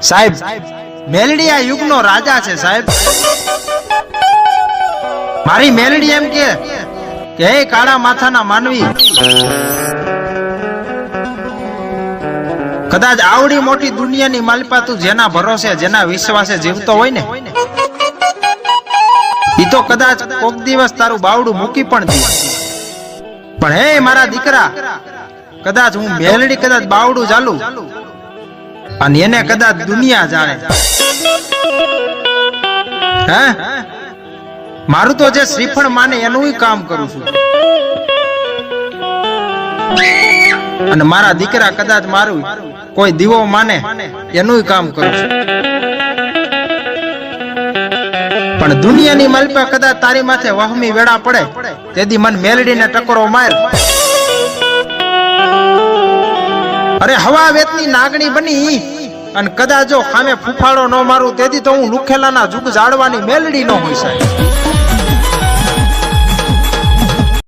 સાહેબ મેલડી આ યુગનો રાજા છે સાહેબ. મારી મેલડી એમ કે હે કાળા માથાના માનવી, કદાચ આવડી મોટી દુનિયાની માલિપા તું જેના ભરોસે જેના વિશ્વાસે જીવતો હોય ને, ઈ તો કદાચ કોક દિવસ તારું બાવડું મૂકી પણ દે. પણ હે મારા દીકરા, કદાચ હું મેલડી કદાચ બાવડું ચાલુ અને એને કદાચ દુનિયા જાણે, હે મારું તો જે શ્રીફળ માને એનું કામ કરું છું. અને મારા દીકરા કદાચ મારું કોઈ દીવો માને એનું કામ કરું છું. પણ દુનિયાની માલિપા કદાચ તારી માથે વહમી વેળા પડે તેથી મન મેલડીને ટકોરો માર. અરે હવા વેતની નાગણી બની અને કદાચ જો ખામે ફૂફાડો ન મારું તેથી તો હું લુખેલાના જુગ જાળવાની મેલડી ન હોય સાહેબ.